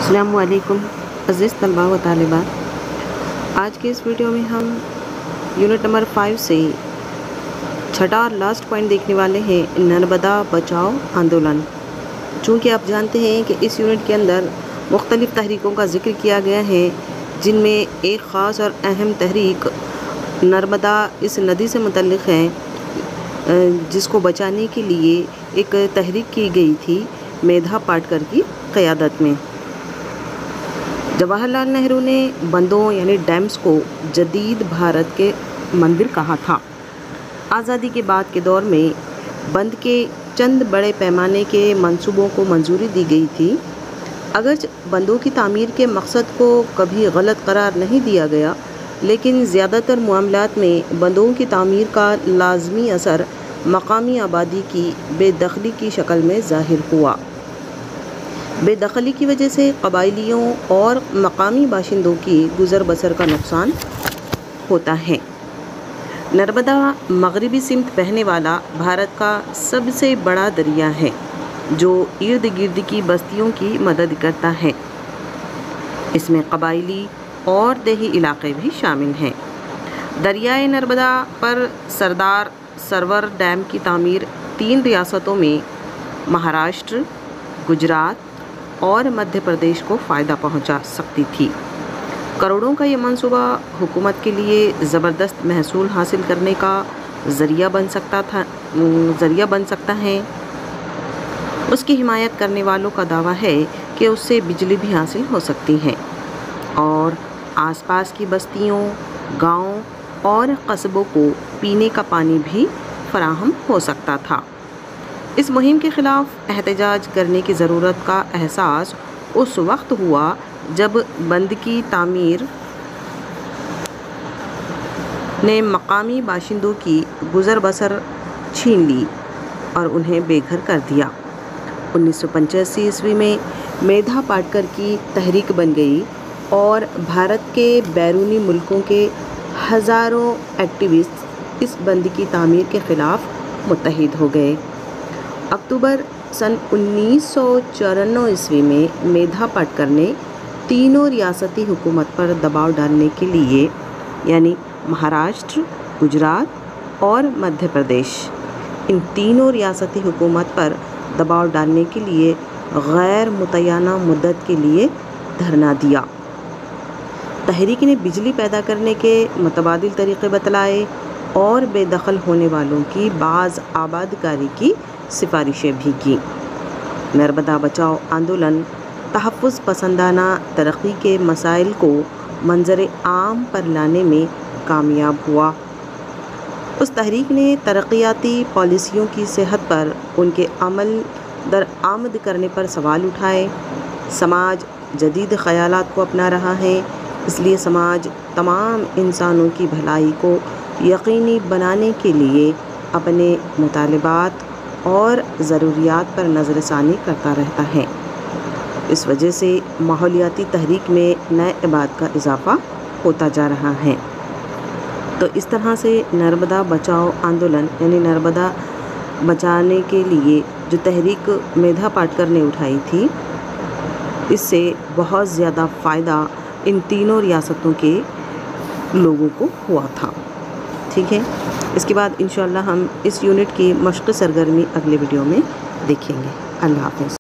السلام علیکم عزیز طلباء و طالبات، آج کے اس ویڈیو میں ہم یونٹ نمبر 5 سے چھٹا اور لاسٹ پوائنٹ دیکھنے والے ہیں، نرمدا بچاؤ آندولن۔ چونکہ آپ جانتے ہیں کہ اس یونٹ کے اندر مختلف تحریکوں کا ذکر کیا گیا ہے، جن میں ایک خاص اور اہم تحریک نرمدا اس ندی سے متعلق ہے، جس کو بچانے کے لیے ایک تحریک کی گئی تھی میدھا پاٹکر کی قیادت میں۔ جواہر لال نہرو نے بندوں یعنی ڈیمز کو جدید بھارت کے مندر کہا تھا۔ آزادی کے بعد کے دور میں بند کے چند بڑے پیمانے کے منصوبوں کو منظوری دی گئی تھی۔ اگرچہ بندوں کی تعمیر کے مقصد کو کبھی غلط قرار نہیں دیا گیا، لیکن زیادہ تر معاملات میں بندوں کی تعمیر کا لازمی اثر مقامی آبادی کی بے دخلی کی شکل میں ظاہر ہوا۔ بے دخلی کی وجہ سے قبائلیوں اور مقامی باشندوں کی گزر بسر کا نقصان ہوتا ہے۔ نرمدا مغربی سمت بہنے والا بھارت کا سب سے بڑا دریا ہے، جو ارد گرد کی بستیوں کی مدد کرتا ہے۔ اس میں قبائلی اور دیہی علاقے بھی شامل ہیں۔ دریائے نرمدا پر سردار سرور ڈیم کی تعمیر 3 ریاستوں میں مہاراشٹر، گجرات اور مدھیہ پردیش کو فائدہ پہنچا سکتی تھی۔ کروڑوں کا یہ منصوبہ حکومت کے لیے زبردست محصول حاصل کرنے کا ذریعہ بن سکتا ہے۔ اس کی حمایت کرنے والوں کا دعویٰ ہے کہ اس سے بجلی بھی حاصل ہو سکتی ہے اور آس پاس کی بستیوں، گاؤں اور قصبوں کو پینے کا پانی بھی فراہم ہو سکتا تھا۔ اس مہم کے خلاف احتجاج کرنے کی ضرورت کا احساس اس وقت ہوا جب بند کی تعمیر نے مقامی باشندوں کی گزر بسر چھین لی اور انہیں بے گھر کر دیا۔ 1985 عیسوی میں میدھا پاٹکر کی تحریک بن گئی اور بھارت کے بیرونی ملکوں کے ہزاروں ایکٹیوسٹ اس بند کی تعمیر کے خلاف متحد ہو گئے۔ اکتوبر سن 1994 عیسوی میں میدھا پاٹکر نے تینوں ریاستی حکومت پر دباؤ ڈالنے کے لیے، یعنی مہاراشٹر، گجرات اور مدھیہ پردیش، ان تینوں ریاستی حکومت پر دباؤ ڈالنے کے لیے غیر متعینہ مدت کے لیے دھرنا دیا۔ تحریک نے بجلی پیدا کرنے کے متبادل طریقے بتلائے اور بے دخل ہونے والوں کی باز آباد کاری کی سفارشیں بھی کی۔ نرمدا بچاؤ آندولن تحفظ پسندانہ ترقی کے مسائل کو منظر عام پر لانے میں کامیاب ہوا۔ اس تحریک نے ترقیاتی پالیسیوں کی صحت پر ان کے عمل درآمد کرنے پر سوال اٹھائے۔ سماج جدید خیالات کو اپنا رہا ہے، اس لیے سماج تمام انسانوں کی بھلائی کو یقینی بنانے کے لیے اپنے مطالبات اور ضروریات پر نظر ثانی کرتا رہتا ہے۔ اس وجہ سے ماحولیاتی تحریک میں نئے ابعاد کا اضافہ ہوتا جا رہا ہے۔ تو اس طرح سے نرمدا بچاؤ آندولن یعنی نرمدا بچانے کے لیے جو تحریک میدھا پاٹکر نے اٹھائی تھی، اس سے بہت زیادہ فائدہ ان تینوں ریاستوں کے لوگوں کو ہوا تھا۔ ٹھیک ہے، اس کے بعد انشاءاللہ ہم اس یونٹ کی مشق سرگرمی اگلے ویڈیو میں دیکھیں گے۔ اللہ حافظ۔